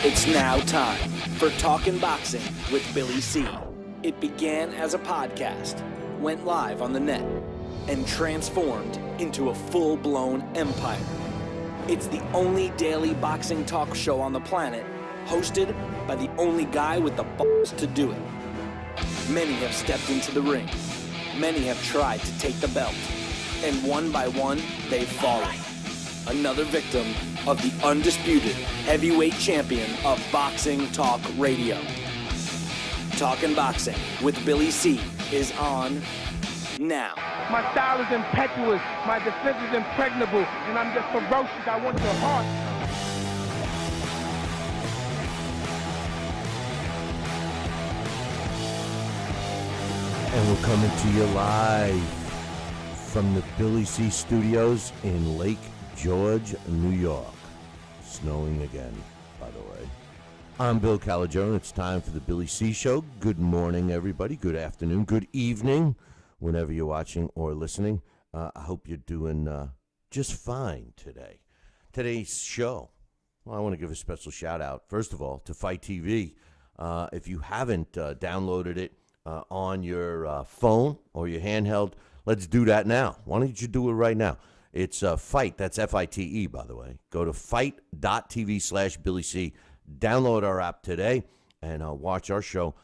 It's now time for Talkin' Boxing with Billy C. It began as a podcast, went live on the net, and transformed into a full-blown empire. It's the only daily boxing talk show on the planet, hosted by the only guy with the balls to do it. Many have stepped into the ring. Many have tried to take the belt. And one by one, they've fallen. Another victim of the undisputed heavyweight champion of Boxing Talk Radio. Talkin' Boxing with Billy C is on now. My style is impetuous, my defense is impregnable, and I'm just ferocious. I want your heart. And we're coming to you live from the Billy C Studios in Lake George, New York. Snowing again, by the way. I'm Bill Calogero. It's time for the Billy C Show. Good morning, everybody. Good afternoon. Good evening, whenever you're watching or listening. I hope you're doing just fine today. Today's show, well, I want to give a special shout-out, first of all, to Fight TV. If you haven't downloaded it on your phone or your handheld, let's do that now. Why don't you do it right now? It's Fight. That's F-I-T-E, by the way. Go to fight.tv/Billy C. Download our app today and watch our show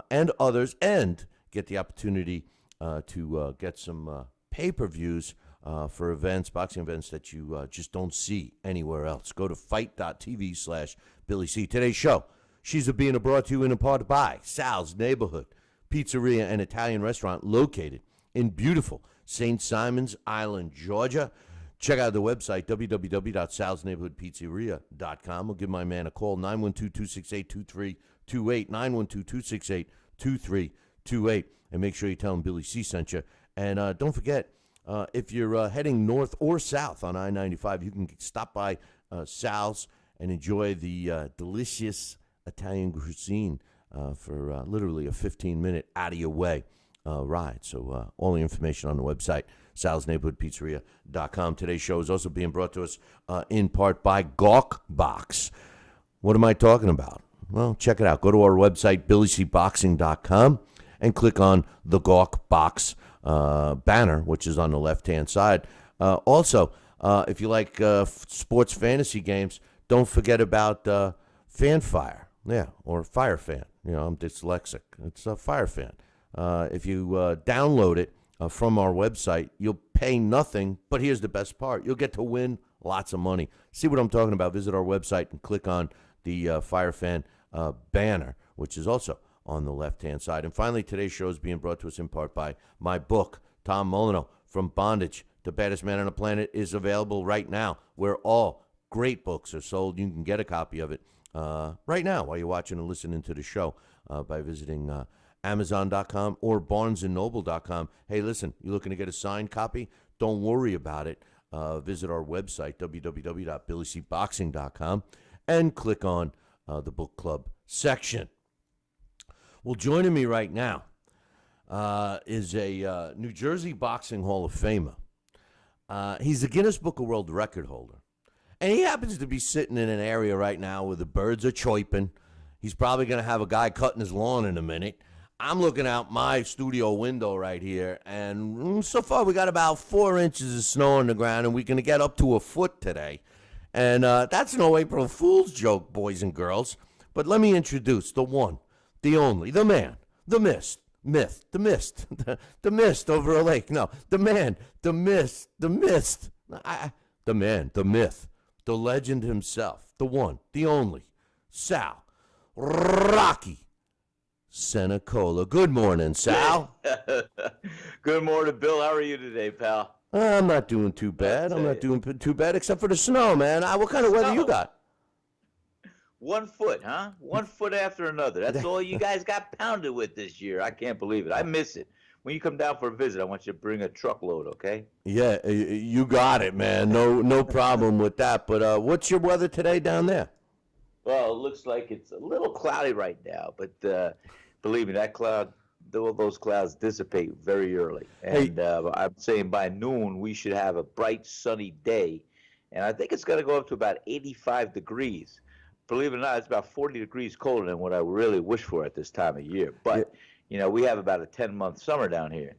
and others, and get the opportunity to get some pay-per-views for events, boxing events that you just don't see anywhere else. Go to fight.tv/Billy C. Today's show, she's being brought to you in part by Sal's Neighborhood Pizzeria and Italian Restaurant, located in beautiful St. Simons Island, Georgia. Check out the website, www.salsneighborhoodpizzeria.com. We'll give my man a call, 912-268-2328, 912-268-2328, and make sure you tell him Billy C sent you. And don't forget, if you're heading north or south on I-95, you can stop by Sal's and enjoy the delicious Italian cuisine for literally a 15-minute out-of-your-way ride. So all the information on the website, salsneighborhoodpizzeria.com. Today's show is also being brought to us in part by Gawk Box. What am I talking about? Well, check it out. Go to our website, billycboxing.com, and click on the Gawk Box banner, which is on the left-hand side. Also, if you like sports fantasy games, don't forget about Fanfire. Yeah, or Fire Fan. You know, I'm dyslexic. It's a Fire Fan. If you download it from our website, you'll pay nothing, but here's the best part. You'll get to win lots of money. See what I'm talking about? Visit our website and click on the Fire Fan banner, which is also on the left-hand side. And finally, today's show is being brought to us in part by my book, Tom Molyneux, From Bondage, The Baddest Man on the Planet, is available right now, where all great books are sold. You can get a copy of it right now while you're watching and listening to the show by visiting Amazon.com or BarnesandNoble.com. Hey, listen, you looking to get a signed copy? Don't worry about it. Visit our website, www.billycboxing.com, and click on the book club section. Well, joining me right now is a New Jersey Boxing Hall of Famer. He's a Guinness Book of World Record holder. And he happens to be sitting in an area right now where the birds are chirping. He's probably going to have a guy cutting his lawn in a minute. I'm looking out my studio window right here, and so far we got about 4 inches of snow on the ground, and we're going to get up to a foot today. And that's no April Fool's joke, boys and girls. But let me introduce the one, the only, the man, the mist over a lake. No, the man, the mist, the man, the myth, the legend himself, the one, the only, Sal Rocky Senacola. Good morning, Sal. Good morning, Bill. How are you today, pal? I'm not doing too bad. I'm not doing too bad, except for the snow, man. What kind of weather you got? 1 foot, huh? 1 foot after another. That's all you guys got pounded with this year. I can't believe it. I miss it. When you come down for a visit, I want you to bring a truckload, okay? Yeah, you got it, man. No problem with that. But what's your weather today down there? Well, it looks like it's a little cloudy right now, but believe me, those clouds dissipate very early. And I'm saying by noon we should have a bright, sunny day, and I think it's going to go up to about 85 degrees. believe it or not, it's about 40 degrees colder than what I really wish for at this time of year. But, we have about a 10-month summer down here.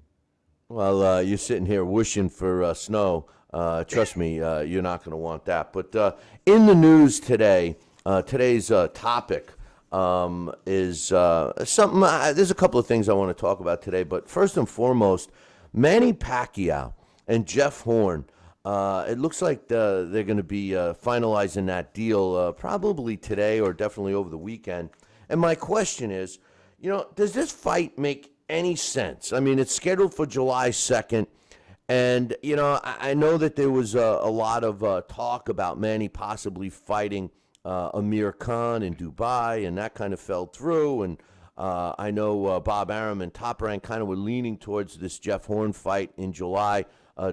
Well, you're sitting here wishing for snow. Trust me, you're not going to want that. But in the news today, today's topic is something. There's a couple of things I want to talk about today. But first and foremost, Manny Pacquiao and Jeff Horn. It looks like they're going to be finalizing that deal probably today or definitely over the weekend. And my question is, does this fight make any sense? I mean, it's scheduled for July 2nd. And, I know that there was a lot of talk about Manny possibly fighting Amir Khan in Dubai, and that kind of fell through. And I know Bob Arum and Top Rank kind of were leaning towards this Jeff Horn fight in July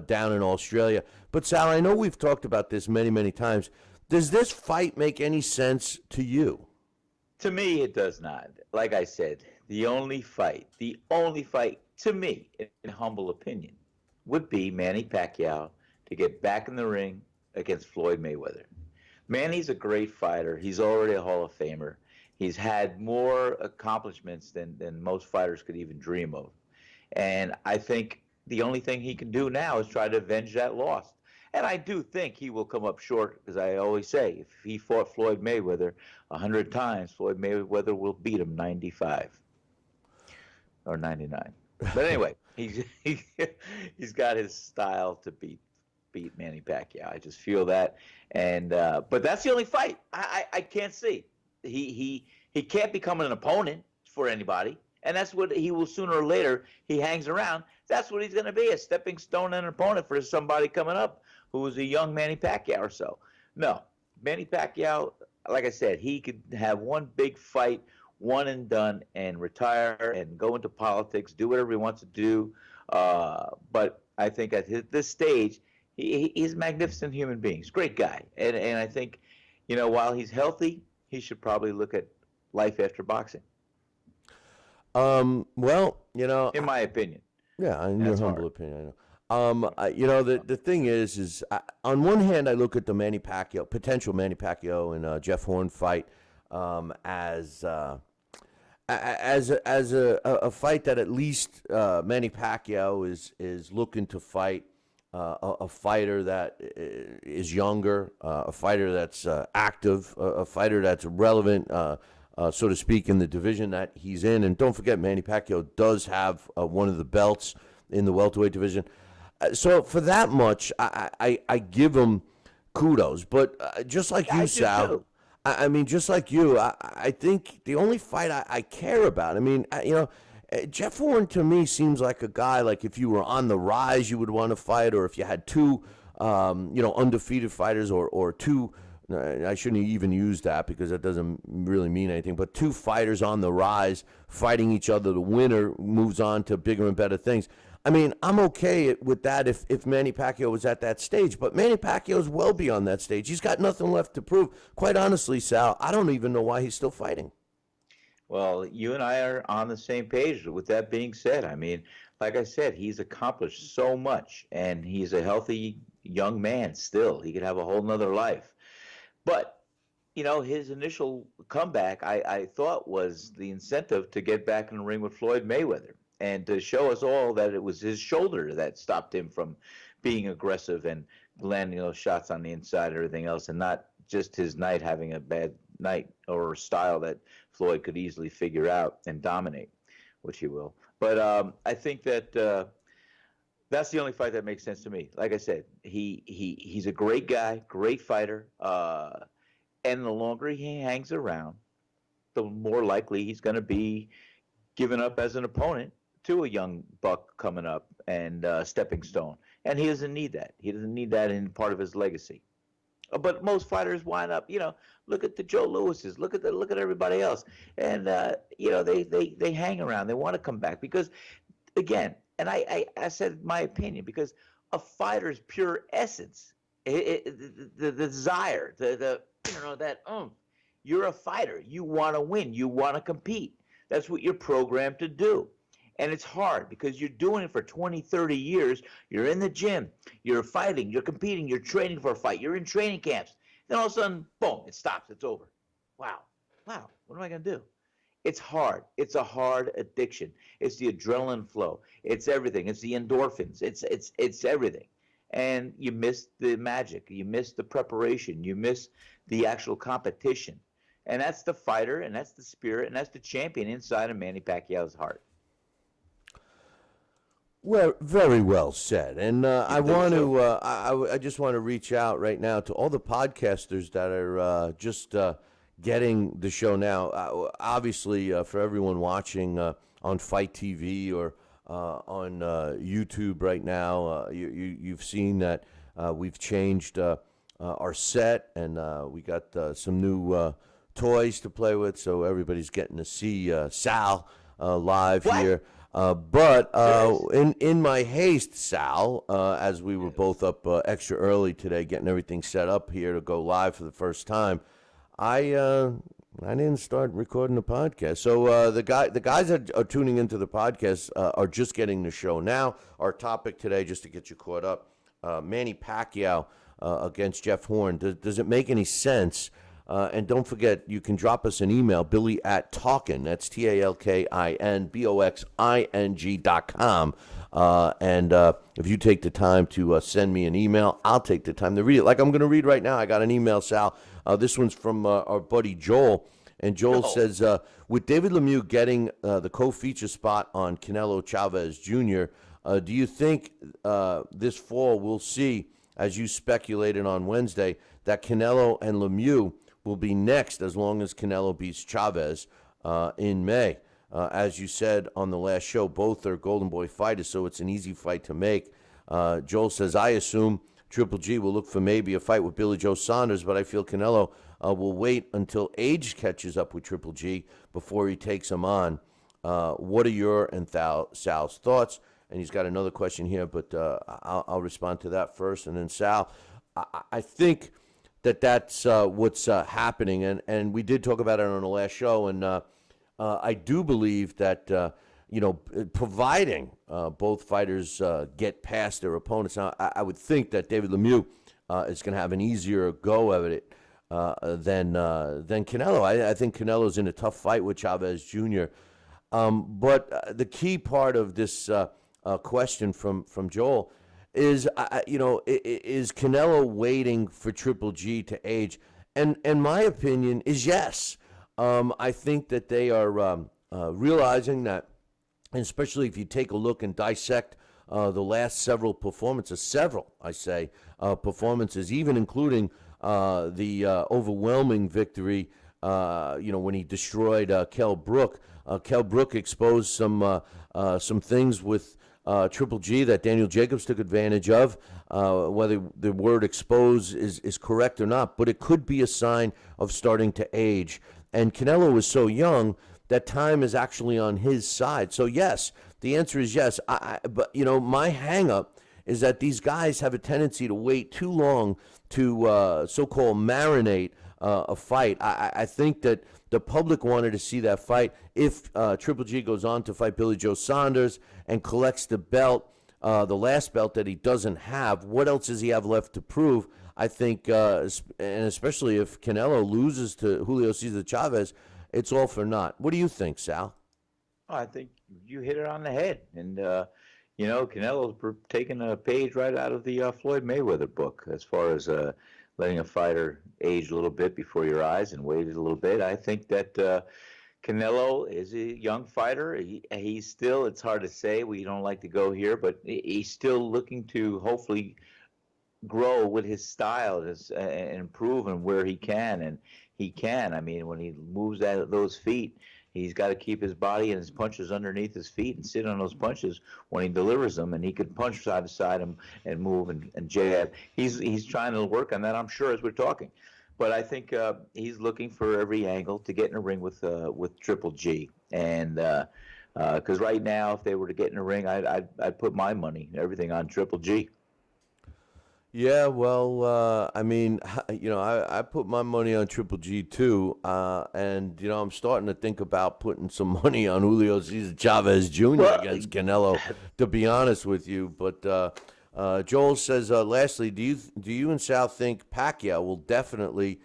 down in Australia. But, Sal, I know we've talked about this many, many times. Does this fight make any sense to you? To me, it does not. Like I said, the only fight to me, in humble opinion, would be Manny Pacquiao to get back in the ring against Floyd Mayweather. Manny's a great fighter. He's already a Hall of Famer. He's had more accomplishments than most fighters could even dream of. And I think the only thing he can do now is try to avenge that loss. And I do think he will come up short, as I always say. If he fought Floyd Mayweather 100 times, Floyd Mayweather will beat him 95 or 99. But anyway, he's got his style to beat Manny Pacquiao. I just feel that, and but that's the only fight I can't see. He can't become an opponent for anybody, and that's what he will sooner or later. He hangs around. That's what he's going to be, a stepping stone and an opponent for somebody coming up who is a young Manny Pacquiao or so. No, Manny Pacquiao, like I said, he could have one big fight, one and done, and retire and go into politics, do whatever he wants to do. But I think at this stage, he's a magnificent human being. He's a great guy. And I think, while he's healthy, he should probably look at life after boxing. Well, in my opinion. Yeah, in your humble opinion, I know. The thing is on one hand, I look at the potential Manny Pacquiao and Jeff Horn fight as a fight that at least Manny Pacquiao is looking to fight a fighter that is younger, a fighter that's active, a fighter that's relevant, so to speak, in the division that he's in. And don't forget, Manny Pacquiao does have one of the belts in the welterweight division. So for that much, I give him kudos. But just like you, Sal, I mean, just like you, I think the only fight I care about, I mean, Jeff Horn to me seems like a guy, like if you were on the rise, you would want to fight, or if you had two, undefeated fighters or two, I shouldn't even use that because that doesn't really mean anything, but two fighters on the rise fighting each other. The winner moves on to bigger and better things. I mean, I'm okay with that if Manny Pacquiao was at that stage, but Manny Pacquiao is well beyond that stage. He's got nothing left to prove. Quite honestly, Sal, I don't even know why he's still fighting. Well, you and I are on the same page. With that being said, I mean, like I said, he's accomplished so much, and he's a healthy young man still. He could have a whole nother life. But, his initial comeback, I thought, was the incentive to get back in the ring with Floyd Mayweather, and to show us all that it was his shoulder that stopped him from being aggressive and landing those shots on the inside and everything else, and not just his night having a bad night or a style that Floyd could easily figure out and dominate, which he will. But I think that that's the only fight that makes sense to me. Like I said, he's a great guy, great fighter, and the longer he hangs around, the more likely he's going to be given up as an opponent to a young buck coming up and stepping stone. And he doesn't need that. He doesn't need that in part of his legacy. But most fighters wind up, look at the Joe Lewises, look at everybody else, and they hang around. They want to come back because, again, and I said my opinion, because a fighter's pure essence, the desire, you're a fighter. You want to win. You want to compete. That's what you're programmed to do. And it's hard because you're doing it for 20, 30 years. You're in the gym. You're fighting. You're competing. You're training for a fight. You're in training camps. Then all of a sudden, boom, it stops. It's over. wow, what am I going to do? It's hard. It's a hard addiction. It's the adrenaline flow. It's everything. It's the endorphins. It's everything. And you miss the magic. You miss the preparation. You miss the actual competition. And that's the fighter, and that's the spirit, and that's the champion inside of Manny Pacquiao's heart. Well, very well said. And I think want so? to, I just want to reach out right now to all the podcasters that are just getting the show now. Obviously, for everyone watching on Fight TV or on YouTube right now, you've seen that we've changed our set, and we got some new toys to play with, so everybody's getting to see Sal live here. But in my haste, Sal, as we were both up extra early today, getting everything set up here to go live for the first time, I didn't start recording the podcast. So the guys that are tuning into the podcast are just getting the show now. Our topic today, just to get you caught up, Manny Pacquiao against Jeff Horn. Does it make any sense? And don't forget, you can drop us an email, Billy@Talkin, that's TALKINBOXING.com. And if you take the time to send me an email, I'll take the time to read it. Like I'm going to read right now. I got an email, Sal. This one's from our buddy Joel. And Joel says, with David Lemieux getting the co-feature spot on Canelo Chavez Jr., do you think this fall we'll see, as you speculated on Wednesday, that Canelo and Lemieux will be next as long as Canelo beats Chavez in May? As you said on the last show, both are Golden Boy fighters, so it's an easy fight to make. Joel says, I assume Triple G will look for maybe a fight with Billy Joe Saunders, but I feel Canelo will wait until age catches up with Triple G before he takes him on. What are your and Sal's thoughts? And he's got another question here, but I'll respond to that first. And then Sal, I think that's what's happening, and we did talk about it on the last show, and I do believe that providing both fighters get past their opponents. Now, I would think that David Lemieux is going to have an easier go of it than Canelo. I think Canelo's in a tough fight with Chavez Jr. But the key part of this question from Joel is Canelo waiting for Triple G to age? And my opinion is yes. I think that they are realizing that, and especially if you take a look and dissect the last several performances, performances, even including the overwhelming victory, when he destroyed Kell Brook. Kell Brook exposed some things with Triple G that Daniel Jacobs took advantage of, whether the word expose is correct or not, but it could be a sign of starting to age. And Canelo is so young that time is actually on his side. So yes, the answer is yes. But my hang-up is that these guys have a tendency to wait too long to so-called marinate a fight. I think that the public wanted to see that fight. If Triple G goes on to fight Billy Joe Saunders and collects the belt, the last belt that he doesn't have, what else does he have left to prove? I think, and especially if Canelo loses to Julio Cesar Chavez, it's all for naught. What do you think, Sal? I think you hit it on the head. And, Canelo's taking a page right out of the Floyd Mayweather book as far as letting a fighter age a little bit before your eyes and wait a little bit. I think that Canelo is a young fighter. He's still, it's hard to say, we don't like to go here, but he's still looking to hopefully grow with his style and improve and where he can. And he can. I mean, when he moves those feet, he's got to keep his body and his punches underneath his feet and sit on those punches when he delivers them. And he can punch side to side and move and jab. He's trying to work on that, I'm sure, as we're talking. But I think he's looking for every angle to get in a ring with Triple G. And because right now, if they were to get in a ring, I'd put my money, everything on Triple G. Yeah, well, I put my money on Triple G too, and I'm starting to think about putting some money on Julio Cesar Chavez Jr. Against Canelo, to be honest with you. But Joel says, lastly, do you and Sal think Pacquiao will definitely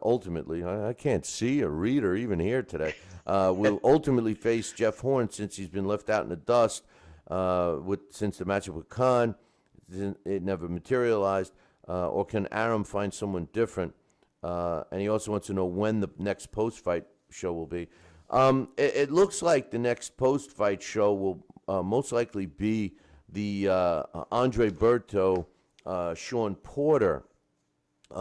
ultimately, I can't see or read or even hear today, will ultimately face Jeff Horn since he's been left out in the dust since the matchup with Khan. It never materialized. Or can Arum find someone different? And he also wants to know when the next post-fight show will be. It looks like the next post-fight show will most likely be the Andre Berto, Sean Porter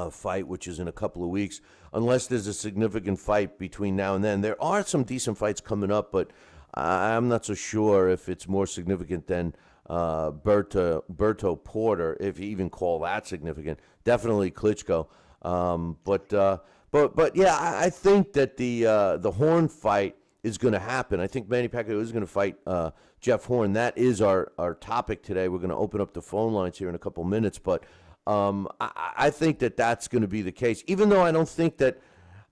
fight, which is in a couple of weeks, unless there's a significant fight between now and then. There are some decent fights coming up, but I'm not so sure if it's more significant than Berto Porter, if you even call that significant. Definitely Klitschko. But yeah, I think that the Horn fight is going to happen. I think Manny Pacquiao is going to fight Jeff Horn. That is our topic today. We're going to open up the phone lines here in a couple minutes, but I think that that's going to be the case. Even though I don't think that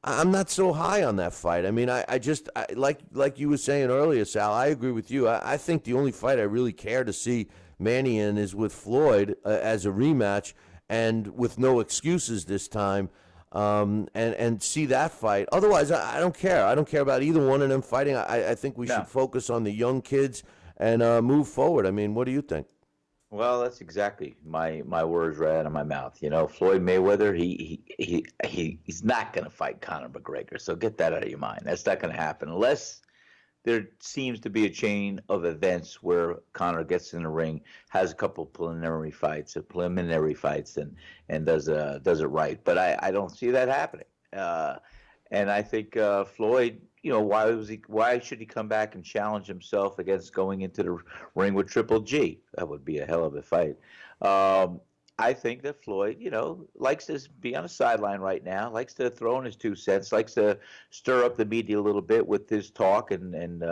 I'm not so high on that fight. I mean, I like you were saying earlier, Sal. I agree with you. I think the only fight I really care to see Manny in is with Floyd as a rematch and with no excuses this time. And see that fight. Otherwise, I don't care. I don't care about either one of them fighting. I think we should focus on the young kids and move forward. I mean, what do you think? Well, that's exactly my words right out of my mouth. You know, Floyd Mayweather, he's not going to fight Conor McGregor. So get that out of your mind. That's not going to happen unless there seems to be a chain of events where Conor gets in the ring, has a couple preliminary fights, and does it right. But I don't see that happening. And I think Floyd, you know, why should he come back and challenge himself against going into the ring with Triple G? That would be a hell of a fight. I think that Floyd, you know, likes to be on the sideline right now, likes to throw in his 2 cents, likes to stir up the media a little bit with his talk and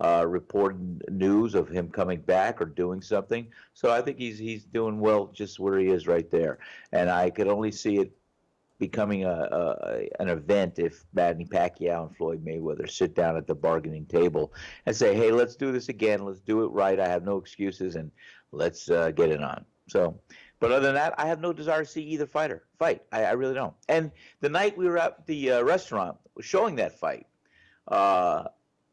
reporting news of him coming back or doing something. So I think he's doing well just where he is right there. And I could only see it becoming an event if Manny Pacquiao and Floyd Mayweather sit down at the bargaining table and say, hey, let's do this again. Let's do it right. I have no excuses, and let's get it on. So, but other than that, I have no desire to see either fighter fight. I really don't. And the night we were at the restaurant showing that fight,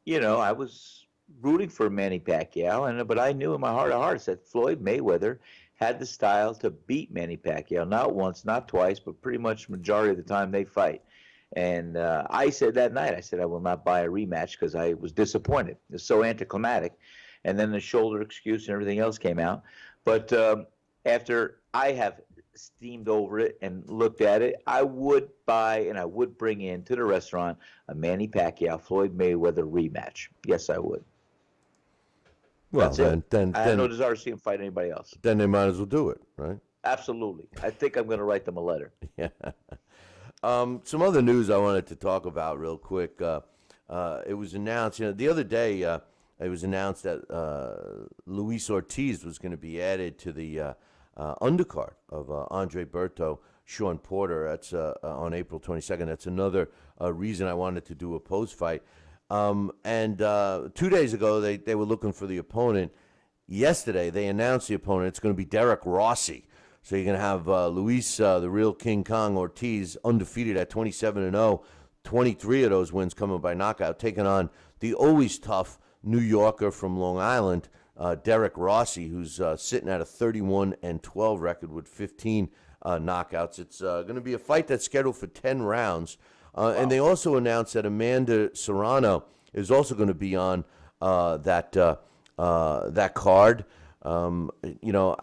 you know, I was rooting for Manny Pacquiao, but I knew in my heart of hearts that Floyd Mayweather had the style to beat Manny Pacquiao, not once, not twice, but pretty much majority of the time they fight. And I said that night, I said I will not buy a rematch because I was disappointed. It was so anticlimactic. And then the shoulder excuse and everything else came out. But after I have steamed over it and looked at it, I would buy and I would bring in to the restaurant a Manny Pacquiao, Floyd Mayweather rematch. Yes, I would. Well, then I have no desire to see him fight anybody else. Then they might as well do it, right? Absolutely. I think I'm going to write them a letter. Yeah. Some other news I wanted to talk about real quick. It was announced, you know, the other day. It was announced that Luis Ortiz was going to be added to the undercard of Andre Berto, Sean Porter. That's on April 22nd. That's another reason I wanted to do a post fight. And 2 days ago, they were looking for the opponent. Yesterday, they announced the opponent. It's going to be Derek Rossi. So you're going to have Luis, the real King Kong Ortiz, undefeated at 27-0. 23 of those wins coming by knockout, taking on the always tough New Yorker from Long Island, Derek Rossi, who's sitting at a 31-12 record with 15 knockouts. It's going to be a fight that's scheduled for 10 rounds. And they also announced that Amanda Serrano is also going to be on that card. You know,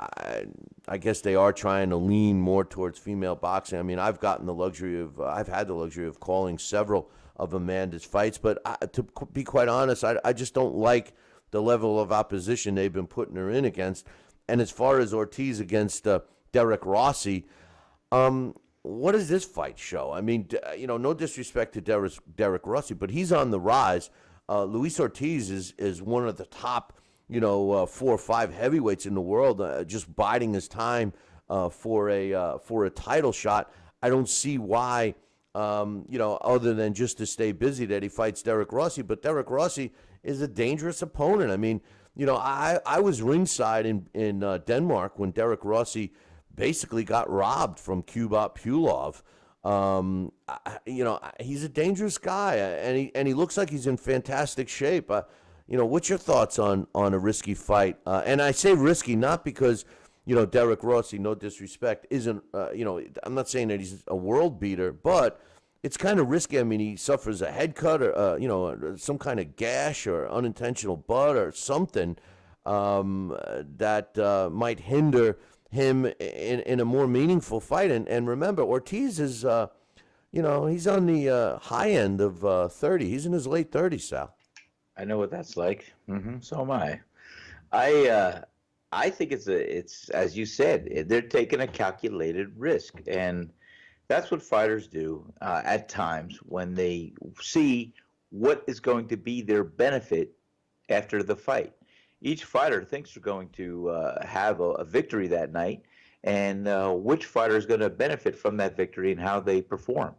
I guess they are trying to lean more towards female boxing. I mean, I've had the luxury of calling several of Amanda's fights, but to be quite honest, I just don't like the level of opposition they've been putting her in against. And as far as Ortiz against Derek Rossi, what does this fight show? I mean, you know, no disrespect to Derek Rossi, but he's on the rise. Luis Ortiz is one of the top, you know, 4 or 5 heavyweights in the world, just biding his time for a title shot. I don't see why, you know, other than just to stay busy, that he fights Derek Rossi. But Derek Rossi is a dangerous opponent. I mean, you know, I was ringside in Denmark when Derek Rossi basically got robbed from Kubrat Pulev. He's a dangerous guy, and he looks like he's in fantastic shape. What's your thoughts on a risky fight? And I say risky not because Derek Rossi, no disrespect, isn't. I'm not saying that he's a world beater, but it's kind of risky. I mean, he suffers a head cut or some kind of gash or unintentional butt or something that might hinder him in a more meaningful fight. And remember, Ortiz is, he's on the high end of 30. He's in his late 30s, Sal. I know what that's like. So am I. I think it's as you said, they're taking a calculated risk, and that's what fighters do at times when they see what is going to be their benefit after the fight. Each fighter thinks they're going to have a victory that night, and which fighter is going to benefit from that victory and how they perform.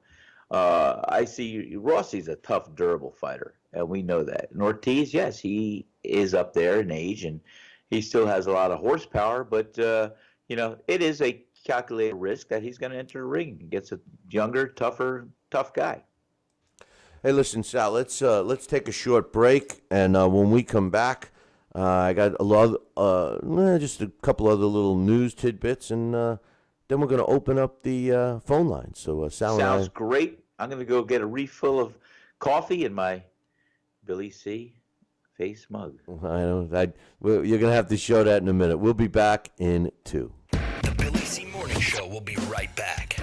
I see Rossi's a tough, durable fighter, and we know that. And Ortiz, yes, he is up there in age, and he still has a lot of horsepower, but, it is a calculated risk that he's going to enter the ring against a younger, tough guy. Hey, listen, Sal, let's take a short break, and when we come back, I got just a couple other little news tidbits, and then we're going to open up the phone line. So, Sal Sounds and great. I'm going to go get a refill of coffee in my Billy C. face mug. you're going to have to show that in a minute. We'll be back in 2. The Billy C. Morning Show will be right back.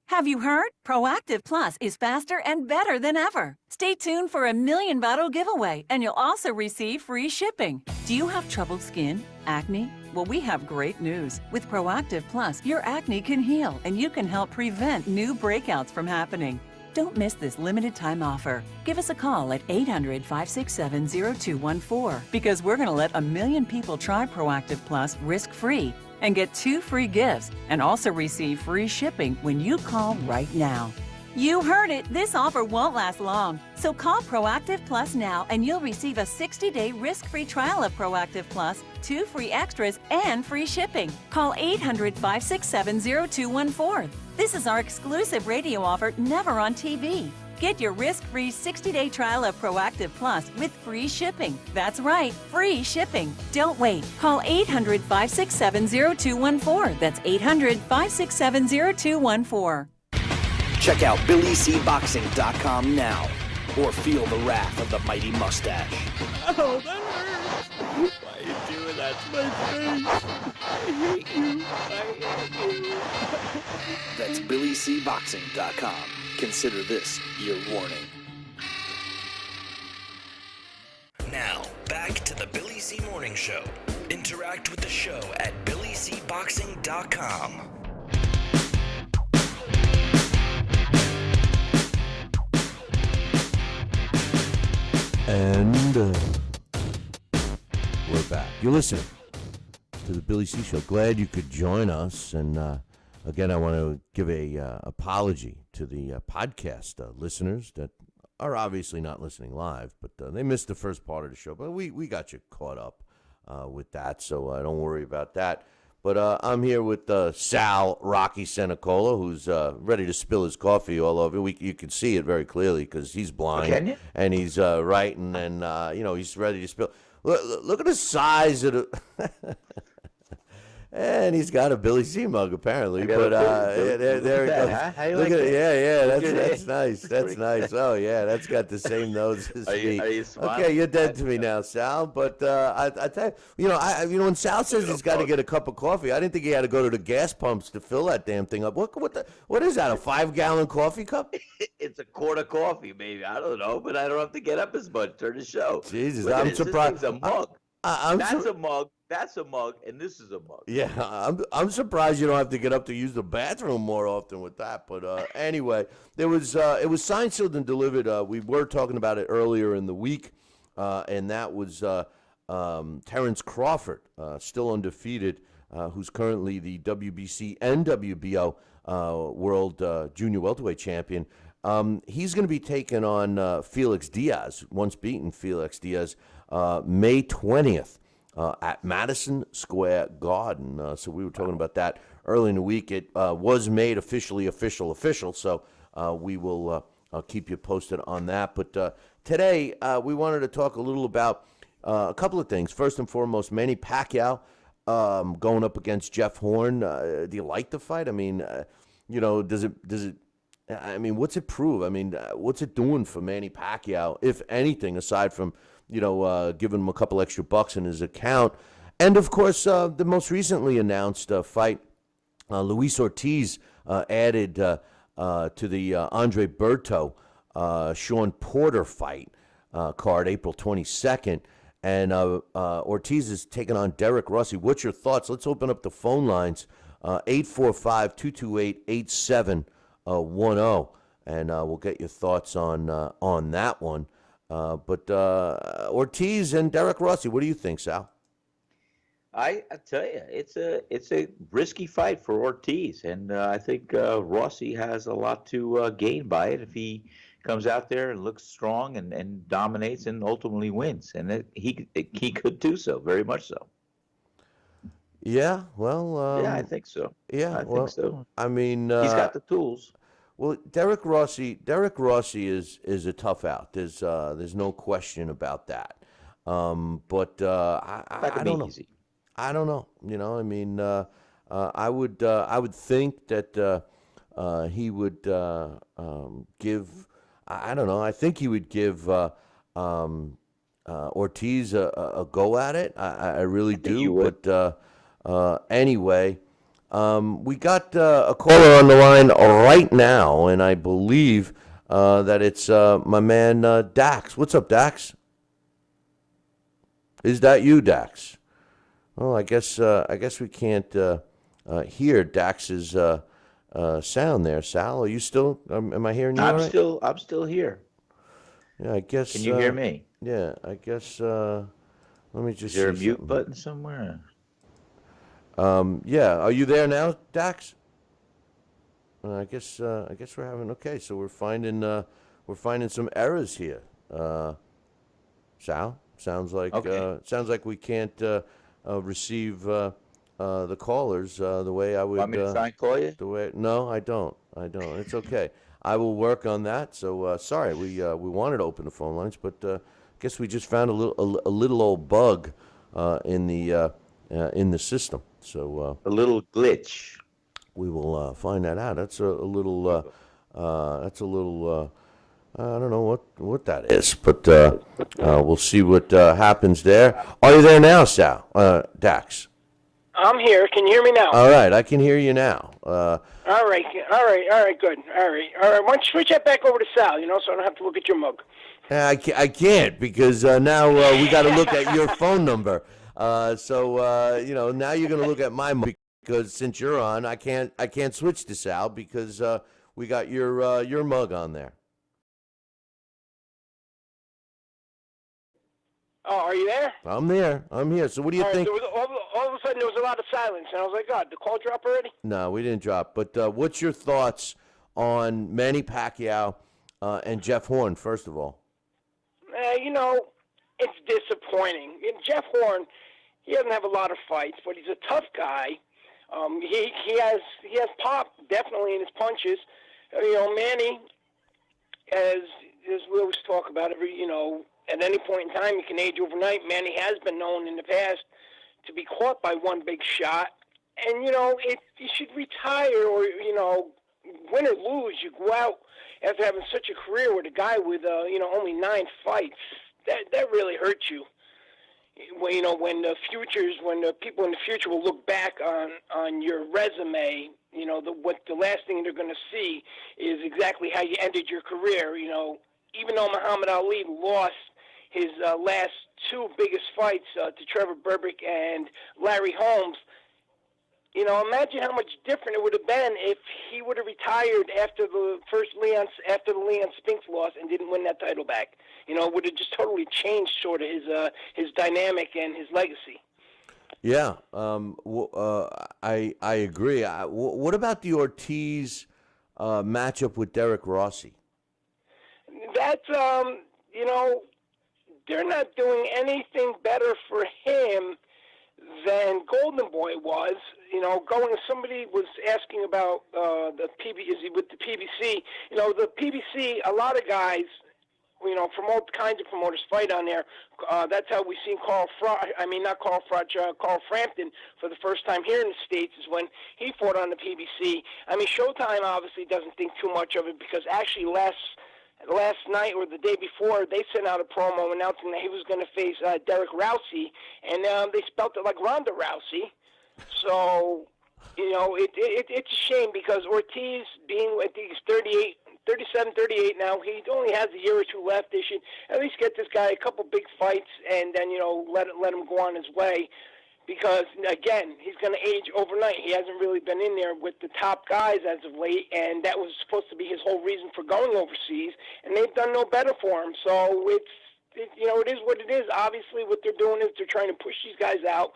Have you heard? Proactive Plus is faster and better than ever. Stay tuned for a 1,000,000 bottle giveaway, and you'll also receive free shipping. Do you have troubled skin? Acne? Well, we have great news. With Proactive Plus, your acne can heal, and you can help prevent new breakouts from happening. Don't miss this limited time offer. Give us a call at 800-567-0214 because we're going to let 1,000,000 people try Proactive Plus risk-free and get 2 free gifts and also receive free shipping when you call right now. You heard it. This offer won't last long. So call Proactive Plus now and you'll receive a 60-day risk-free trial of Proactive Plus, 2 free extras, and free shipping. Call 800-567-0214. This is our exclusive radio offer, never on TV. Get your risk-free 60-day trial of Proactive Plus with free shipping. That's right, free shipping. Don't wait. Call 800-567-0214. That's 800-567-0214. Check out BillyCBoxing.com now, or feel the wrath of the mighty mustache. Oh, that hurts. Why are you doing that to my face? I hate you. That's BillyCBoxing.com. Consider this your warning. Now, back to the Billy C. Morning Show. Interact with the show at BillyCBoxing.com. And we're back. You're listening to the Billy C. Show. Glad you could join us. And again, I want to give a apology to the podcast listeners that are obviously not listening live, but they missed the first part of the show. But we got you caught up with that, so don't worry about that. But I'm here with Sal Rocky Senacola, who's ready to spill his coffee all over. You can see it very clearly because he's blind. Can you? And he's writing, and he's ready to spill. Look at the size of the. And he's got a Billy C mug apparently, but there it goes. Huh? How you Look like at it. that? That's nice. That's nice. Oh yeah, that's got the same nose as me. Are you smiling? Okay, you're dead to me now, Sal. But I tell you, when Sal says he's got to get a cup of coffee, I didn't think he had to go to the gas pumps to fill that damn thing up. What is that? A 5-gallon coffee cup? It's a quart of coffee, maybe. I don't know, but I don't have to get up as much during the show. Jesus, Look at I'm this. surprised. This thing's a mug. That's a mug. That's a mug, and this is a mug. Yeah, I'm surprised you don't have to get up to use the bathroom more often with that. But anyway, it was signed, sealed, and delivered. We were talking about it earlier in the week, and that was Terrence Crawford, still undefeated, who's currently the WBC and WBO World Junior Welterweight Champion. He's going to be taking on Felix Diaz, once beaten Felix Diaz, May 20th. at Madison Square Garden. So we were talking about that early in the week. It was made officially official. So we will keep you posted on that. But today we wanted to talk a little about a couple of things. First and foremost, Manny Pacquiao going up against Jeff Horn. Do you like the fight? I mean, does it? I mean, what's it prove? I mean, what's it doing for Manny Pacquiao, if anything, aside from giving him a couple extra bucks in his account? And of course, the most recently announced fight, Luis Ortiz added to the Andre Berto Sean Porter fight card, April 22nd. And Ortiz is taking on Derek Rossi. What's your thoughts? Let's open up the phone lines, 845-228-8710, and we'll get your thoughts on that one. But Ortiz and Derek Rossi, what do you think, Sal? I tell you, it's a risky fight for Ortiz, and I think Rossi has a lot to gain by it if he comes out there and looks strong and dominates and ultimately wins, and he could do so, very much so. Yeah, well, yeah, I think so. Yeah, I think so. I mean, he's got the tools. Well, Derek Rossi is a tough out. There's no question about that. But I don't know. Easy. I don't know. I mean, I would think that he would give. I don't know. I think he would give Ortiz a go at it. I really do. But anyway, we got a caller on the line right now, and I believe that it's my man Dax. What's up, Dax? Is that you, Dax? Well, I guess we can't hear Dax's sound there. Sal, are you still? Am I hearing you? I'm still here. Yeah, I guess. Can you hear me? Yeah, I guess. Let me just. Is there a mute something. button somewhere? Yeah. Are you there now, Dax? I guess we're having. Okay, so we're finding some errors here. Sal, sounds like we can't receive the callers the way I would. Want me to try and call you? No, I don't. It's okay. I will work on that. So sorry, we wanted to open the phone lines, but I guess we just found a little old bug in the system. So a little glitch. We will find that out. That's a little. I don't know what that is, but we'll see what happens there. Are you there now, Sal? Dax? I'm here. Can you hear me now? All right, I can hear you now. All right, good. All right. Why don't you switch that back over to Sal, so I don't have to look at your mug. I can't because now we got to look at your phone number. So now you're going to look at my mug because since you're on, I can't switch to Sal because we got your mug on there. Oh, are you there? I'm there. I'm here. So what do you think? All of a sudden, there was a lot of silence, and I was like, God, the call drop already? No, we didn't drop. But what's your thoughts on Manny Pacquiao and Jeff Horn, first of all? It's disappointing. Jeff Horn, he doesn't have a lot of fights, but he's a tough guy. He has pop, definitely, in his punches. Manny, as we always talk about, at any point in time, you can age overnight. Manny has been known in the past to be caught by one big shot. And, if you should retire or, win or lose, you go out after having such a career with a guy with, only 9 fights. That really hurts you. When the people in the future will look back on your resume, the last thing they're going to see is exactly how you ended your career. Even though Muhammad Ali lost his last 2 biggest fights to Trevor Berbick and Larry Holmes, imagine how much different it would have been if he would have retired after the Leon Spinks loss and didn't win that title back. It would have just totally changed sort of his dynamic and his legacy. Yeah, I agree. What about the Ortiz matchup with Derek Rossi? That's they're not doing anything better for him than Golden Boy was. Somebody was asking about the is he with the PBC? The PBC, a lot of guys, from all kinds of promoters fight on there. That's how we seen Carl Frampton for the first time here in the States is when he fought on the PBC. Showtime obviously doesn't think too much of it because actually last night or the day before, they sent out a promo announcing that he was going to face Derek Rousey, and they spelt it like Ronda Rousey. So, it's a shame because Ortiz, I think he's 37, 38 now, he only has a year or two left. They should at least get this guy a couple big fights and then, let him go on his way. Because, again, he's going to age overnight. He hasn't really been in there with the top guys as of late, and that was supposed to be his whole reason for going overseas, and they've done no better for him. So it is what it is. Obviously, what they're doing is they're trying to push these guys out,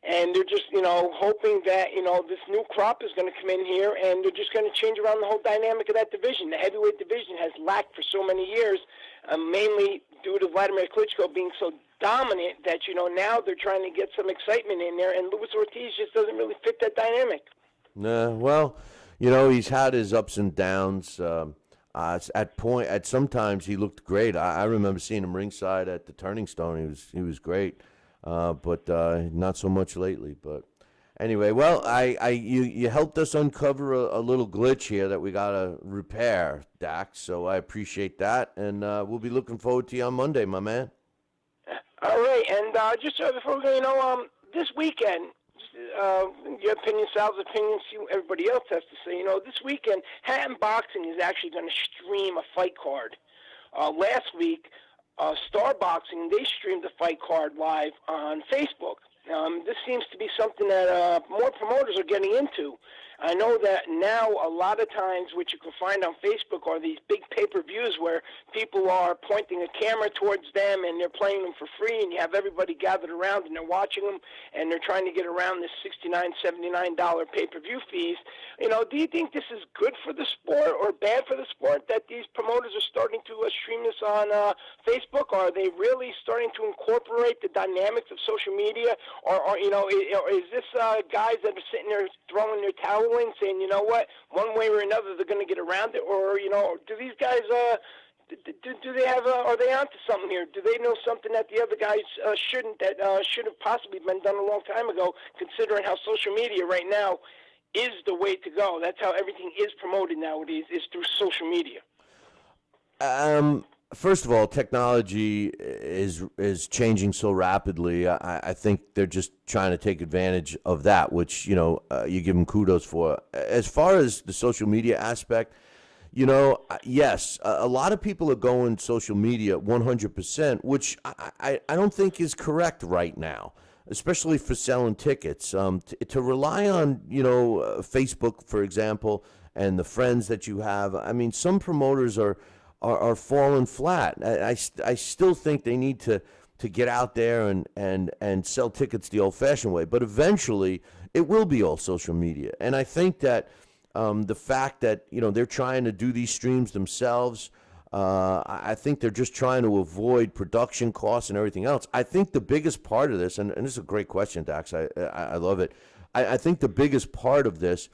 and they're just, hoping that, this new crop is going to come in here, and they're just going to change around the whole dynamic of that division. The heavyweight division has lacked for so many years, mainly due to Vladimir Klitschko being so dominant that, now they're trying to get some excitement in there, and Luis Ortiz just doesn't really fit that dynamic. Nah, well, he's had his ups and downs. At sometimes he looked great. I remember seeing him ringside at the Turning Stone. He was great, but not so much lately. But anyway, well, you helped us uncover a little glitch here that we gotta repair, Dax. So I appreciate that, and we'll be looking forward to you on Monday, my man. All right, and just before we go, this weekend, your opinion, Sal's opinion, see what everybody else has to say. This weekend, Hatton Boxing is actually going to stream a fight card. Last week, Star Boxing, they streamed the fight card live on Facebook. This seems to be something that more promoters are getting into. I know that now a lot of times what you can find on Facebook are these big pay-per-views where people are pointing a camera towards them and they're playing them for free, and you have everybody gathered around and they're watching them and they're trying to get around this $69, $79 pay-per-view fees. Do you think this is good for the sport or bad for the sport that these promoters are starting to stream this on Facebook? Are they really starting to incorporate the dynamics of social media, or is this guys that are sitting there throwing their towel in, saying, you know what, one way or another they're going to get around it, or do these guys do they have are they onto something here? Do they know something that the other guys should have possibly been done a long time ago, considering how social media right now is the way to go? That's how everything is promoted nowadays, is through social media. First of all, technology is changing so rapidly. I think they're just trying to take advantage of that, which, you give them kudos for. As far as the social media aspect, yes, a lot of people are going social media 100%, which I don't think is correct right now, especially for selling tickets. To rely on, Facebook, for example, and the friends that you have. I mean, some promoters are falling flat. I still think they need to get out there and sell tickets the old-fashioned way. But eventually, it will be all social media. And I think that the fact that, they're trying to do these streams themselves, I think they're just trying to avoid production costs and everything else. I think the biggest part of this, and this is a great question, Dax, I love it. I think the biggest part of this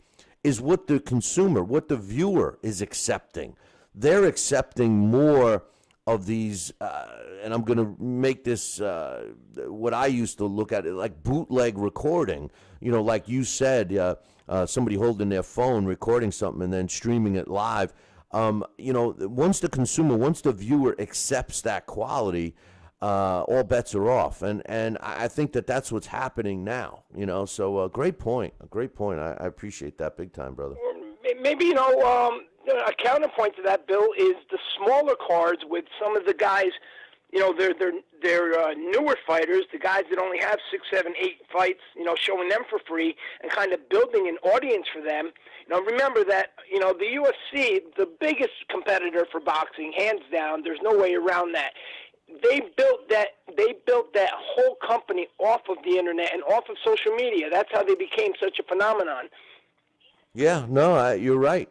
is what the consumer, what the viewer is accepting. They're accepting more of these, and I'm going to make this what I used to look at it like bootleg recording. Like you said, somebody holding their phone, recording something, and then streaming it live. Once the viewer accepts that quality, all bets are off, and I think that's what's happening now. So a great point. I appreciate that big time, brother. Maybe a counterpoint to that, Bill, is the smaller cards with some of the guys. They're newer fighters, the guys that only have 6, 7, 8 fights. Showing them for free and kind of building an audience for them. Remember that the UFC, the biggest competitor for boxing, hands down. There's no way around that. They built that whole company off of the internet and off of social media. That's how they became such a phenomenon. Yeah, no, you're right.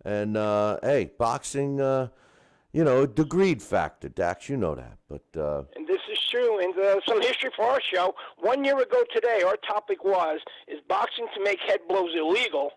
And hey, boxing, a degreed factor, Dax. You know that, but And this is true. And some history for our show. 1 year ago today, our topic was, is boxing to make head blows illegal?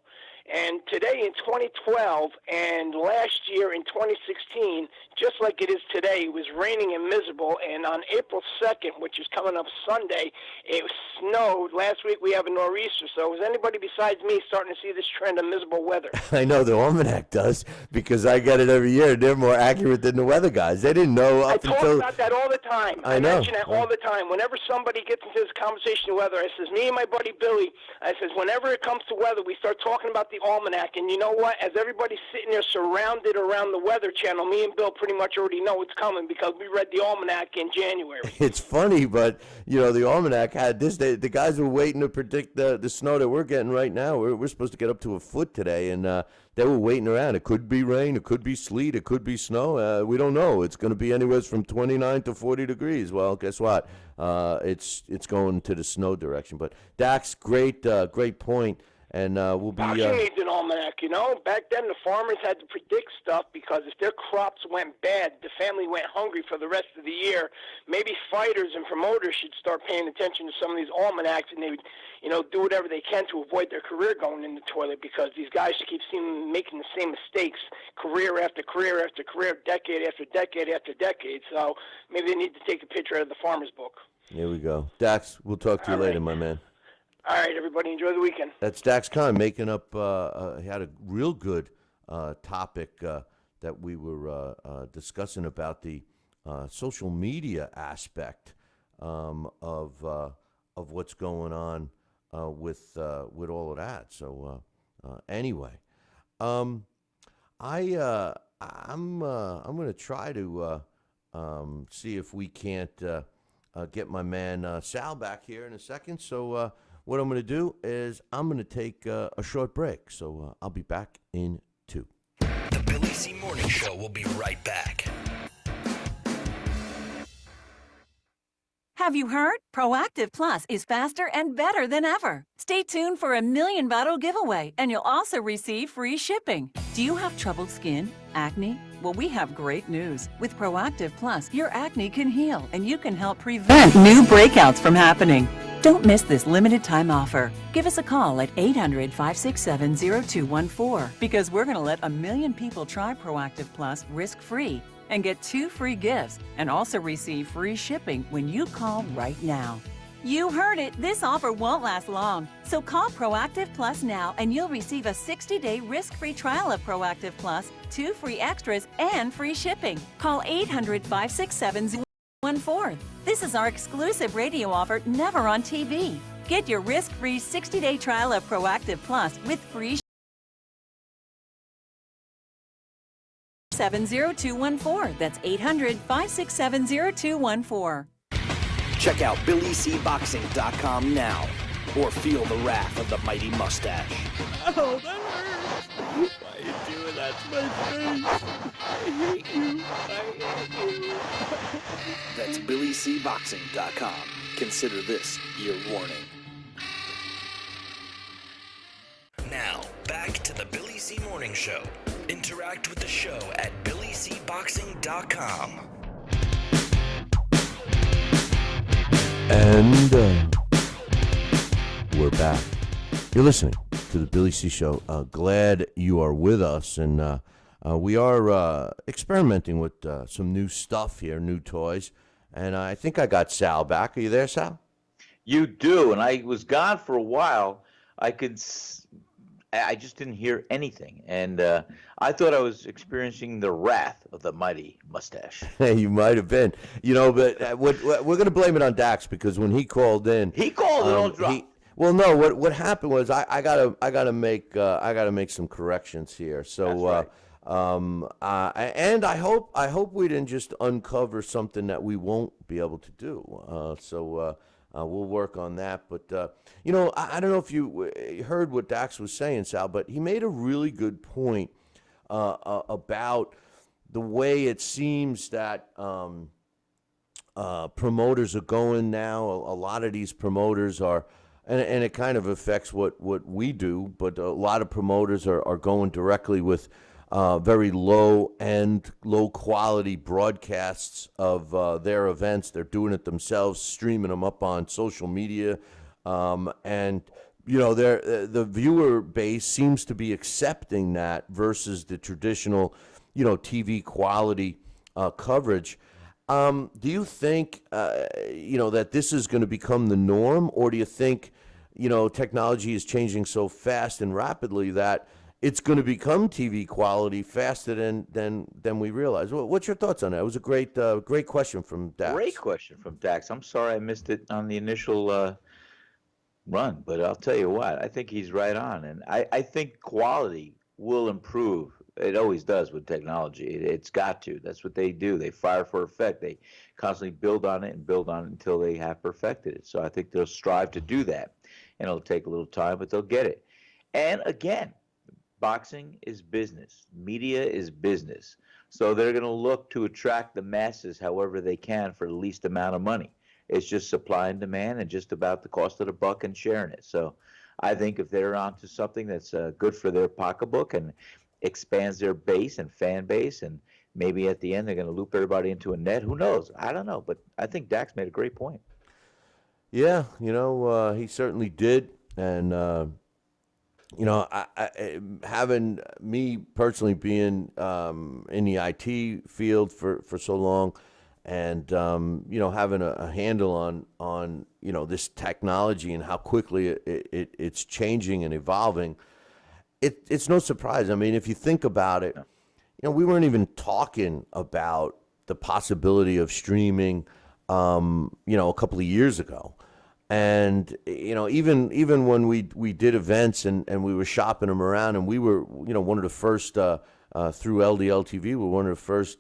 And today in 2012 and last year in 2016, just like it is today, it was raining and miserable. And on April 2nd, which is coming up Sunday, it snowed. Last week we have a nor'easter. So is anybody besides me starting to see this trend of miserable weather? I know the Almanac does because I get it every year. They're more accurate than the weather guys. They didn't know I up talk until... about that all the time. I know. mention that all the time. Whenever somebody gets into this conversation of weather, I says, me and my buddy Billy, I says, whenever it comes to weather, we start talking about the almanac. And you know what? As everybody's sitting there surrounded around the Weather Channel, me and Bill pretty much already know it's coming because we read the almanac in January. It's funny, but, the Almanac had this. The guys were waiting to predict the snow that we're getting right now. We're supposed to get up to a foot today, and they were waiting around. It could be rain. It could be sleet. It could be snow. We don't know. It's going to be anywhere from 29 to 40 degrees. Well, guess what? It's going to the snow direction. But Dax, great point. And we'll be... Boxing needs an almanac, Back then, the farmers had to predict stuff because if their crops went bad, the family went hungry for the rest of the year. Maybe fighters and promoters should start paying attention to some of these almanacs, and they would, do whatever they can to avoid their career going in the toilet because these guys keep making the same mistakes career after career after career, decade after decade after decade. So maybe they need to take a picture out of the farmer's book. Here we go. Dax, we'll talk to you later, my man. All right, everybody, enjoy the weekend. That's Dax Khan making up. He had a real good topic that we were discussing about the social media aspect of what's going on with all of that. So anyway, I'm going to try to see if we can't get my man Sal back here in a second. So. What I'm going to do is I'm going to take a short break, so I'll be back in 2. The Billy C. Morning Show will be right back. Have you heard? Proactive Plus is faster and better than ever. Stay tuned for a $1 million bottle giveaway, and you'll also receive free shipping. Do you have troubled skin? Acne? Well, we have great news. With Proactive Plus, your acne can heal, and you can help prevent new breakouts from happening. Don't miss this limited time offer. Give us a call at 800-567-0214 because we're going to let 1 million people try Proactive Plus risk-free and get 2 free gifts and also receive free shipping when you call right now. You heard it. This offer won't last long. So call Proactive Plus now and you'll receive a 60-day risk-free trial of Proactive Plus, 2 free extras, and free shipping. Call 800-567-0214. This is our exclusive radio offer, never on TV. Get your risk-free 60-day trial of Proactive Plus with free 70214. That's 800-567-0214. Check out BillyCBoxing.com now or feel the wrath of the mighty mustache. Oh, that hurts. Why are you doing that to my face? I hate you. I hate you. That's BillyCBoxing.com. Consider this your warning. Now, back to the Billy C. Morning Show. Interact with the show at BillyCBoxing.com. And we're back. You're listening to the Billy C. Show. Glad you are with us, and we are experimenting with some new stuff here, new toys, and I think I got Sal back. Are you there, Sal? You do, and I was gone for a while. I just didn't hear anything, and I thought I was experiencing the wrath of the mighty mustache. You might have been, but we're going to blame it on Dax because when he called in, He called it on drop. Well, no. What happened was I gotta make some corrections here. So, That's and I hope we didn't just uncover something that we won't be able to do. We'll work on that. But I don't know if you heard what Dax was saying, Sal, but he made a really good point about the way it seems that promoters are going now. A lot of these promoters are. And it kind of affects what we do, but a lot of promoters are going directly with very low-end, low-quality broadcasts of their events. They're doing it themselves, streaming them up on social media, and the viewer base seems to be accepting that versus the traditional, TV quality coverage. Do you think, that this is going to become the norm, or do you think, technology is changing so fast and rapidly that it's going to become TV quality faster than we realize? What's your thoughts on that? It was a great question from Dax. Great question from Dax. I'm sorry I missed it on the initial run, but I'll tell you what, I think he's right on, and I think quality will improve. It always does with technology. It's got to. That's what they do. They fire for effect. They constantly build on it and build on it until they have perfected it. So I think they'll strive to do that, and it'll take a little time, but they'll get it. And again, boxing is business. Media is business. So they're going to look to attract the masses however they can for the least amount of money. It's just supply and demand and just about the cost of the buck and sharing it. So I think if they're onto something that's good for their pocketbook and expands their base and fan base, and maybe at the end they're going to loop everybody into a net, who knows? I don't know. But I think Dax made a great point. Yeah, he certainly did. And, having me personally being in the IT field for so long, and having a handle on this technology and how quickly it's changing and evolving, it's no surprise. I mean, if you think about it, we weren't even talking about the possibility of streaming, a couple of years ago. And even when we did events and we were shopping them around, and we were one of the first through LDL TV, we're one of the first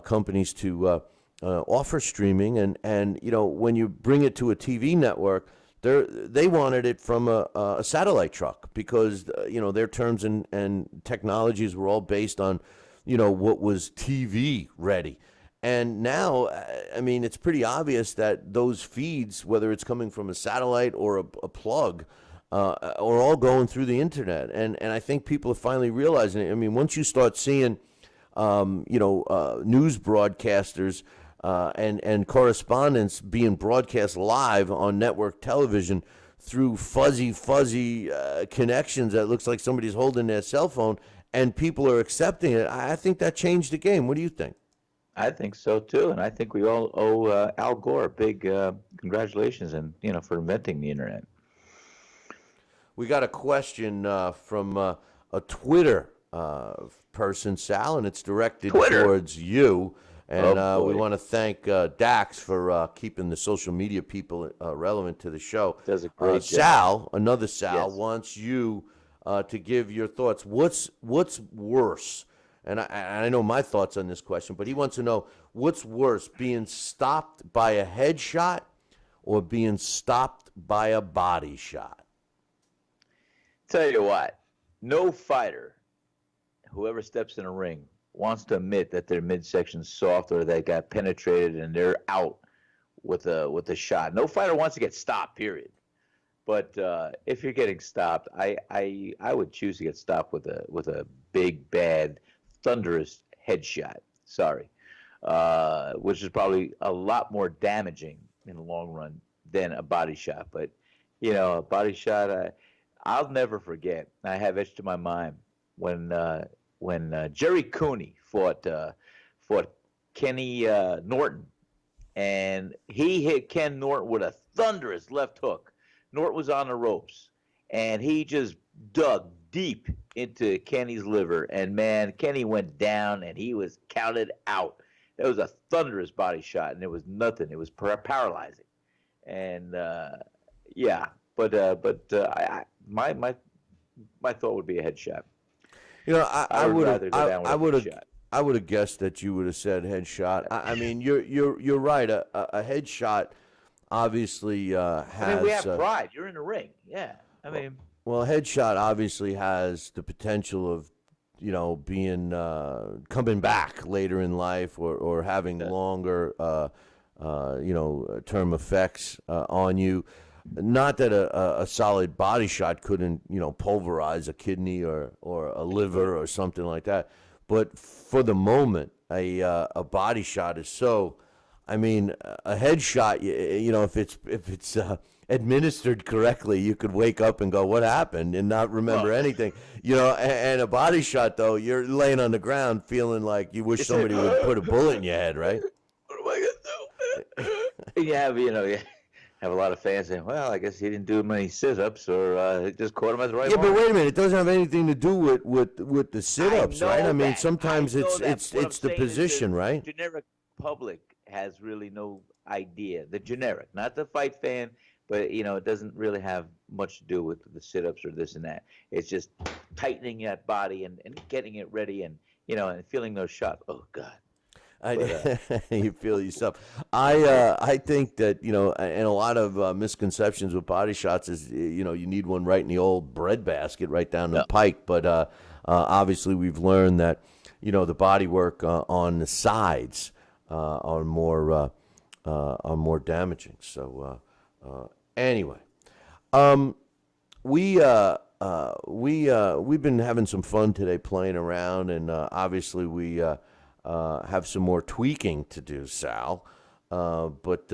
companies to offer streaming, and when you bring it to a TV network, they wanted it from a satellite truck, because their terms and technologies were all based on what was TV ready. And now, I mean, it's pretty obvious that those feeds, whether it's coming from a satellite or a plug, are all going through the internet. And I think people are finally realizing it. I mean, once you start seeing, news broadcasters and correspondence being broadcast live on network television through fuzzy connections that looks like somebody's holding their cell phone, and people are accepting it, I think that changed the game. What do you think? I think so too, and I think we all owe Al Gore a big congratulations, and for inventing the internet. We got a question from a Twitter person, Sal, and it's directed towards you. And we want to thank Dax for keeping the social media people relevant to the show. Does a great job. Sal, another Sal, Yes. wants you to give your thoughts. What's worse? And I know my thoughts on this question, but he wants to know, what's worse, being stopped by a headshot or being stopped by a body shot? Tell you what, no fighter, whoever steps in a ring, wants to admit that their midsection's soft or they got penetrated and they're out with a shot. No fighter wants to get stopped, period. But if you're getting stopped, I would choose to get stopped with a big, bad, thunderous headshot. Sorry, which is probably a lot more damaging in the long run than a body shot. But a body shot, I'll never forget. I have etched to my mind when Jerry Cooney fought Kenny Norton, and he hit Ken Norton with a thunderous left hook. Norton was on the ropes, and he just dug deep into Kenny's liver, and man, Kenny went down, and he was counted out. It was a thunderous body shot, and it was nothing. It was paralyzing, and my thought would be a headshot. I would have guessed that you would have said headshot. I mean, you're right. A headshot obviously has. I mean, we have pride. You're in the ring. Yeah. I mean. Well, a headshot obviously has the potential of, being coming back later in life or having longer, term effects on you. Not that a solid body shot couldn't, pulverize a kidney or a liver or something like that. but for the moment, a body shot is so. I mean, a headshot. If it's administered correctly, you could wake up and go, "What happened?" and not remember anything. And a body shot, though, you're laying on the ground feeling like you wish somebody would put a bullet in your head, right? What am I gonna do? You have a lot of fans saying, "Well, I guess he didn't do many sit-ups, or it just caught him at the right Yeah, moment." but wait a minute. It doesn't have anything to do with the sit-ups, right? I mean, sometimes it's the position, right? Generic public has really no idea. The generic, not the fight fan, but it doesn't really have much to do with the sit-ups or this and that. It's just tightening that body and getting it ready and and feeling those shots. Oh God. You feel yourself. I think that and a lot of misconceptions with body shots is you need one right in the old bread basket, right down the pike. But obviously, we've learned that the body work on the sides are more damaging. So anyway, we've been having some fun today playing around, and obviously we. Have some more tweaking to do, Sal. But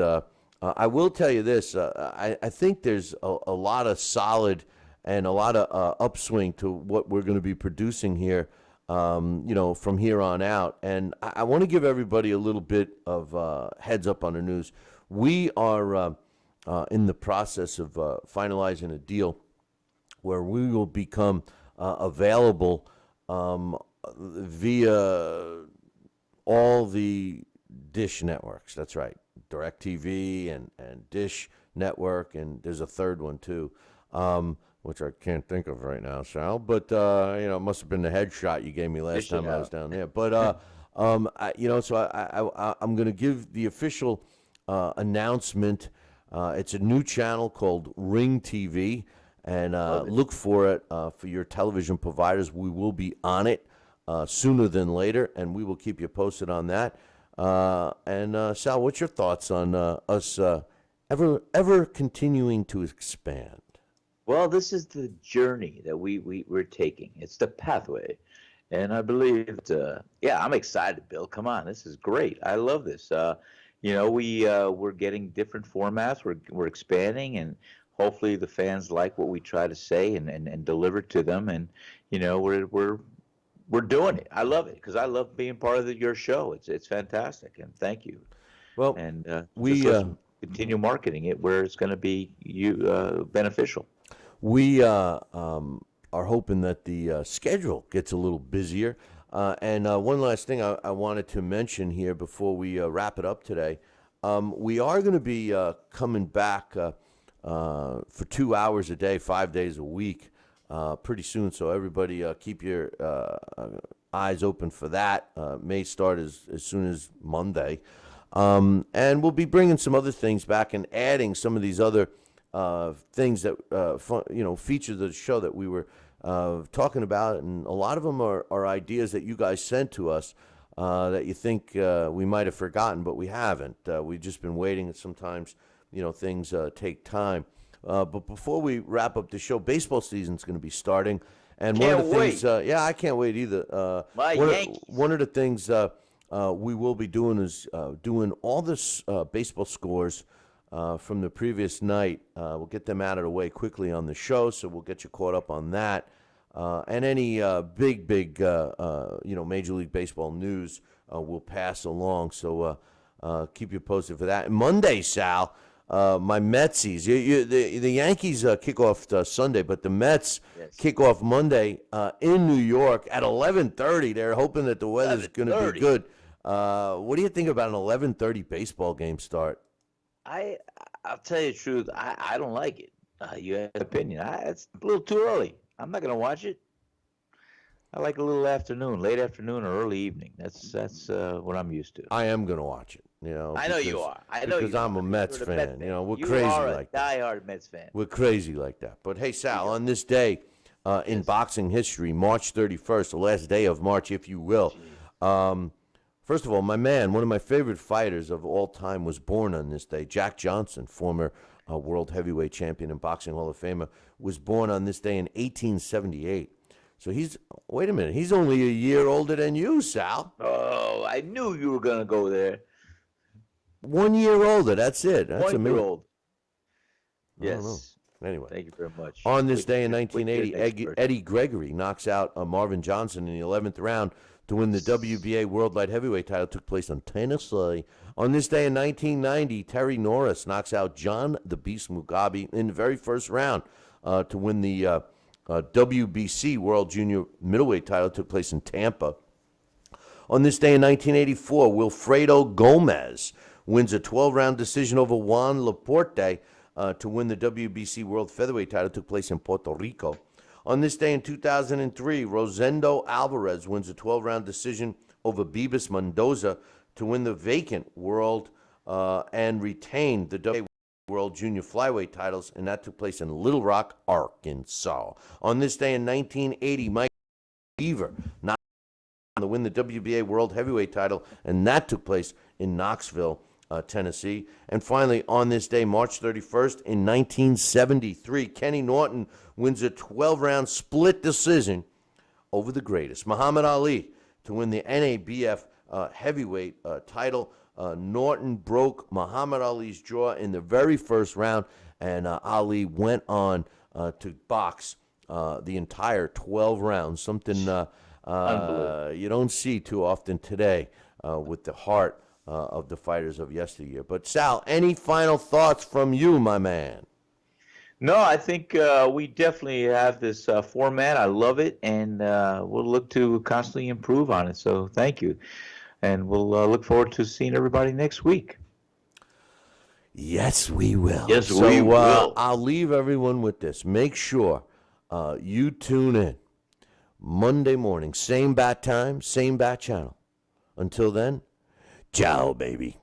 I will tell you this. I think there's a lot of solid and a lot of upswing to what we're going to be producing here, from here on out. And I want to give everybody a little bit of heads up on the news. We are in the process of finalizing a deal where we will become available via all the Dish networks. That's right. DirecTV and Dish Network, and there's a third one too, which I can't think of right now, Sal. But it must have been the headshot you gave me last time I was down there. But I'm going to give the official announcement. It's a new channel called Ring TV, and look for it for your television providers. We will be on it sooner than later, and we will keep you posted on that. And Sal, what's your thoughts on us ever continuing to expand? Well, this is the journey that we're taking. It's the pathway, and I believe I'm excited, Bill. Come on, this is great. I love this. We're getting different formats. We're expanding, and hopefully the fans like what we try to say and deliver to them. And we're doing it. I love it because I love being part of your show. It's fantastic, and thank you. Well, and we continue marketing it where it's going to be beneficial. We are hoping that the schedule gets a little busier. And one last thing I wanted to mention here before we wrap it up today. We are going to be coming back for 2 hours a day, 5 days a week. Pretty soon, so everybody keep your eyes open for that. May start as soon as Monday. And we'll be bringing some other things back and adding some of these other things that, feature the show that we were talking about. And a lot of them are ideas that you guys sent to us that you think we might have forgotten, but we haven't. We've just been waiting, and sometimes, things take time. But before we wrap up the show, baseball season's going to be starting, and one of the things, I can't wait either. One of the things we will be doing is doing all this baseball scores from the previous night. We'll get them out of the way quickly on the show, so we'll get you caught up on that. And any big, Major League Baseball news we'll pass along. So keep you posted for that. And Monday, Sal. My Metsies. The Yankees kick off Sunday, but the Mets kick off Monday in New York at 11:30. They're hoping that the weather's going to be good. What do you think about an 11:30 baseball game start? I'll tell you the truth. I don't like it. You have an opinion. It's a little too early. I'm not going to watch it. I like a little afternoon, late afternoon or early evening. That's what I'm used to. I am going to watch it. I know you are. Because I'm a Mets fan. We're you crazy are like that. that. Diehard Mets fan. We're crazy like that. But hey, Sal, on this day in boxing history, March 31st, the last day of March, if you will. First of all, my man, one of my favorite fighters of all time, was born on this day. Jack Johnson, former world heavyweight champion and boxing Hall of Famer, was born on this day in 1878. So wait a minute, he's only a year older than you, Sal. Oh, I knew you were going to go there. 1 year older, that's it. That's 1 year amazing. old. I don't know. Yes. Anyway. Thank you very much. On this day in Wait till your 1980, next birthday. Eddie Gregory knocks out Marvin Johnson in the 11th round to win the WBA World Light Heavyweight title. Took place in Tennessee. On this day in 1990, Terry Norris knocks out John the Beast Mugabe in the very first round to win the WBC World Junior Middleweight title. Took place in Tampa. On this day in 1984, Wilfredo Gomez wins a 12-round decision over Juan Laporte to win the WBC World Featherweight title. Took place in Puerto Rico. On this day in 2003, Rosendo Alvarez wins a 12-round decision over Bebas Mendoza to win the vacant World and retain the WBA World Junior Flyweight titles, and that took place in Little Rock, Arkansas. On this day in 1980, Mike Weaver knocked to win the WBA World Heavyweight title, and that took place in Knoxville, Tennessee. And finally, on this day, March 31st, in 1973, Kenny Norton wins a 12-round split decision over the greatest, Muhammad Ali, to win the NABF heavyweight title. Norton broke Muhammad Ali's jaw in the very first round, and Ali went on to box the entire 12 rounds, something you don't see too often today with the heart of the fighters of yesteryear. But Sal, any final thoughts from you, my man? No, I think we definitely have this format. I love it, and we'll look to constantly improve on it. So thank you. And we'll look forward to seeing everybody next week. Yes, we will. Yes, we will. I'll leave everyone with this. Make sure you tune in Monday morning, same bat time, same bat channel. Until then, ciao, baby.